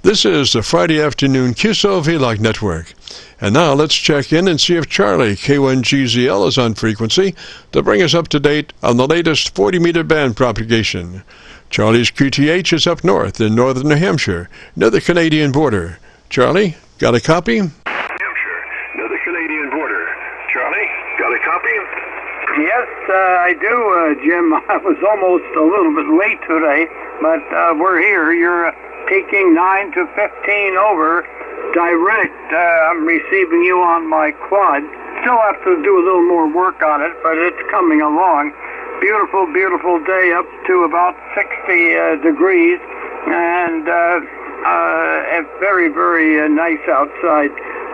This is the Friday afternoon Qso-Vlog network. And now let's check in and see if CHARLEY-K1GZL is on frequency to bring us up to date on the latest 40-meter band propagation. Charlie's QTH is up north in northern New Hampshire, near the Canadian border. Charlie, got a copy? Hampshire, near the Canadian border. Charlie, got a copy? Yes, I do, Jim. I was almost a little bit late today, but we're here. You're taking 9 to 15 over direct. I'm receiving you on my quad. Still have to do a little more work on it, but it's coming along. Beautiful, beautiful day, up to about 60 degrees, and very, very nice outside.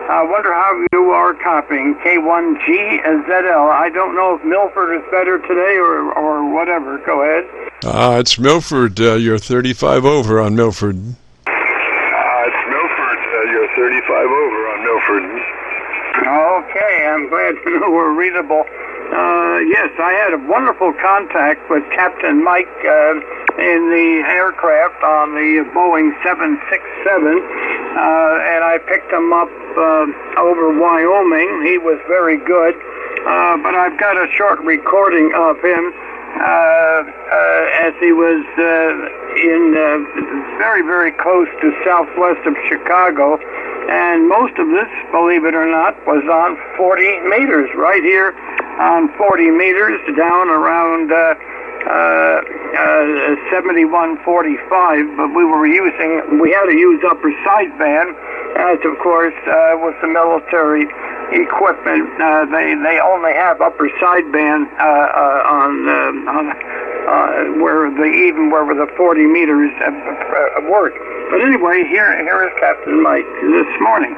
I wonder how you are copying K1GZL. I don't know if Milford is better today or whatever. Go ahead. It's Milford. You're 35 over on Milford. It's Milford. You're 35 over on Milford. Okay, I'm glad to know we're readable. Yes, I had a wonderful contact with Captain Mike in the aircraft on the Boeing 767, and I picked him up over Wyoming. He was very good, but I've got a short recording of him as he was very, very close to southwest of Chicago, and most of this, believe it or not, was on 40 meters, right here on 40 meters, down around 7145, but we had to use upper sideband, as of course with the military equipment, they only have upper sideband on where the 40 meters work. But anyway, here is Captain Mike this morning.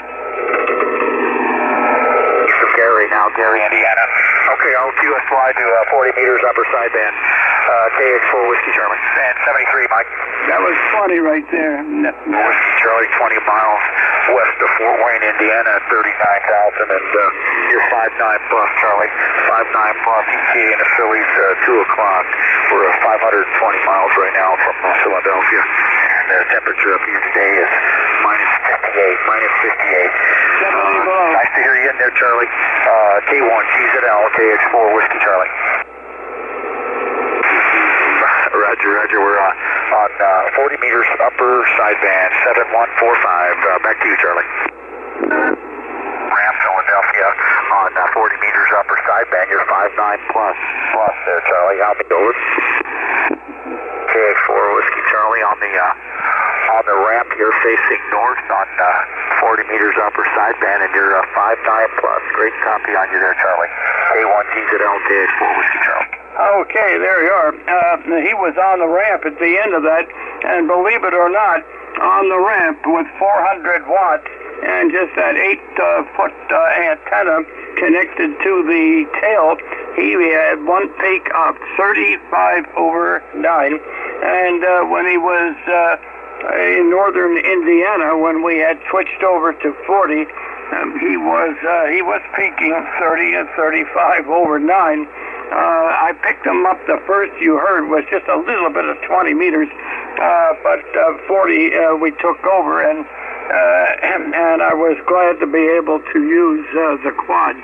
Gary, now Gary, Indiana. Okay, I'll QSY to 40 meters upper sideband, KX4 Whiskey Charlie, and 73, Mike. That was funny right there. Whiskey Charlie, 20 miles west of Fort Wayne, Indiana, at 39,000, and you're 5'9 plus, Charlie, 5'9 plus, ET in the Phillies, 2 o'clock. We're 520 miles right now from Philadelphia, and the temperature up here today is minus 58. Nice to hear you in there, Charlie. K1GZL, KX4 Whiskey Charlie. Roger. We're on 40 meters upper sideband, 7145. Back to you, Charlie. Ramp Philadelphia on 40 meters upper sideband. You're 5'9 plus there, Charlie. Out the door. KX4 Whiskey Charlie on the ramp here facing north on 40 meters upper sideband, and you're 5'9 plus. Great copy on you there, Charlie. K1GZL, KX4 Whiskey Charlie. Okay, there you are. He was on the ramp at the end of that, and believe it or not, on the ramp with 400 watts and just that 8-foot antenna connected to the tail, he had one peak of 35 over 9, and when he was in northern Indiana, when we had switched over to 40, he was peaking 30 and 35 over 9. I picked him up. The first you heard was just a little bit of 20 meters, but 40 we took over, and I was glad to be able to use the quad.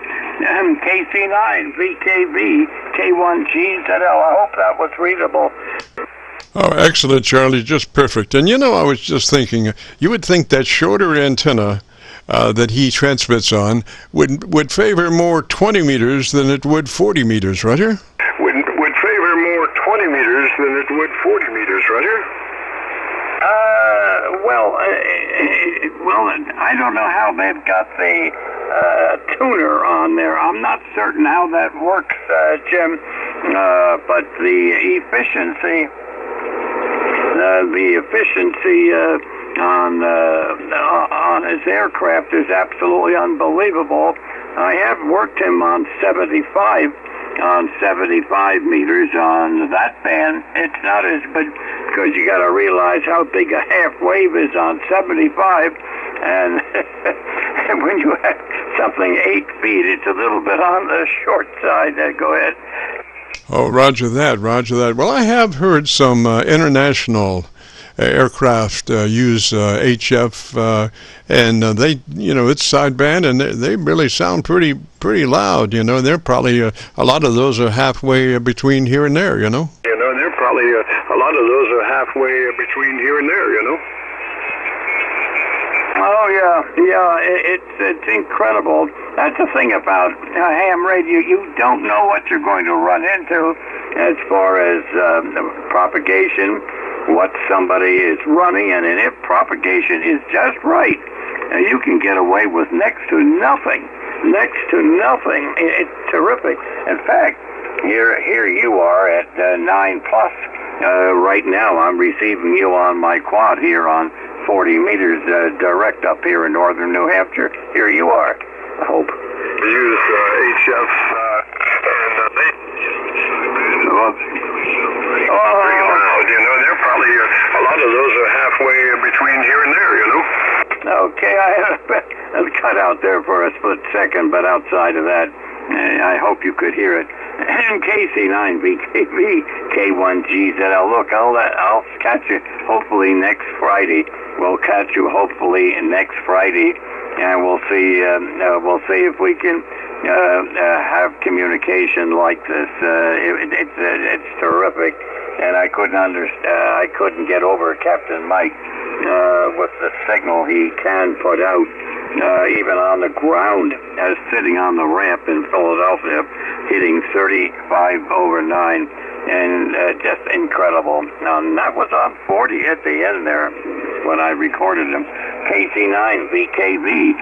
KC9VKV, K1GZL. I hope that was readable. Oh, excellent, Charlie. Just perfect. And I was just thinking, you would think that shorter antenna that he transmits on would favor more 20 meters than it would 40 meters, Roger? Would favor more 20 meters than it would 40 meters, Roger? Well, I don't know how they've got the tuner on there. I'm not certain how that works, Jim, but the efficiency on his aircraft is absolutely unbelievable. I have worked him on 75 meters on that band. It's not as good because you got to realize how big a half wave is on 75, and when you have something 8 feet, it's a little bit on the short side. Go ahead. Oh, roger that. Well, I have heard some international aircraft use HF, and they, it's sideband, and they really sound pretty loud. They're probably a lot of those are halfway between here and there. They're probably a lot of those are halfway between here and there. Oh yeah, it's incredible. That's the thing about ham radio. You don't know what you're going to run into as far as propagation, what somebody is running, and if propagation is just right, you can get away with next to nothing. It's terrific. In fact, here you are at 9 plus. Right now, I'm receiving you on my quad here on 40 meters direct up here in northern New Hampshire. Here you are, I hope. Use HF and they pretty loud, they're probably a lot of those are halfway between here and there, Okay, I had cut out there for a split second, but outside of that, I hope you could hear it. And KC9VKV, K1GZL. Look, I'll catch you hopefully next Friday. We'll catch you hopefully next Friday, and we'll see if we can have communication like this. It's terrific, and I couldn't get over Captain Mike with the signal he can put out. Even on the ground, sitting on the ramp in Philadelphia, hitting 35 over 9, and just incredible. Now, that was on 40 at the end there when I recorded him. KC9VKV,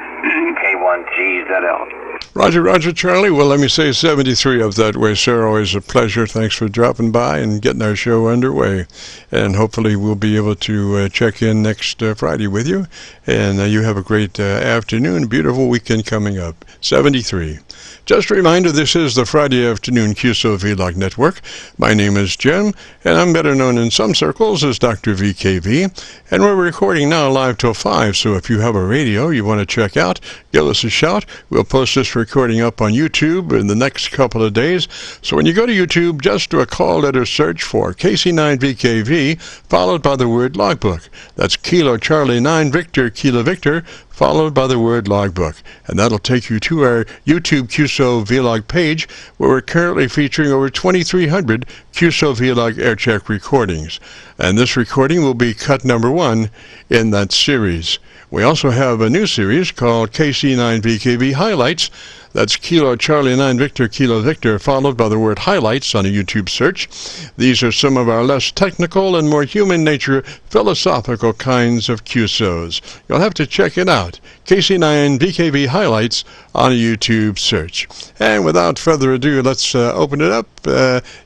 K1GZL. Roger, Charlie. Well, let me say 73 up that way, sir. Always a pleasure. Thanks for dropping by and getting our show underway. And hopefully we'll be able to check in next Friday with you. And you have a great afternoon, beautiful weekend coming up. 73. Just a reminder, this is the Friday afternoon Qso-Vlog Network. My name is Jim, and I'm better known in some circles as Dr. VKV. And we're recording now live till 5, so if you have a radio you want to check out, give us a shout. We'll post this recording up on YouTube in the next couple of days. So when you go to YouTube, just do a call letter search for KC9VKV, followed by the word logbook. That's Kilo Charlie 9 Victor Kilo Victor, followed by the word logbook. And that'll take you to our YouTube Qso-Vlog page, where we're currently featuring over 2,300 Qso-Vlog aircheck recordings. And this recording will be cut number 1 in that series. We also have a new series called KC9VKV Highlights. That's Kilo Charlie 9 Victor Kilo Victor, followed by the word highlights on a YouTube search. These are some of our less technical and more human nature, philosophical kinds of QSOs. You'll have to check it out. KC9VKV Highlights on a YouTube search. And without further ado, let's open it up.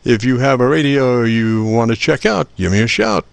If you have a radio you want to check out, give me a shout.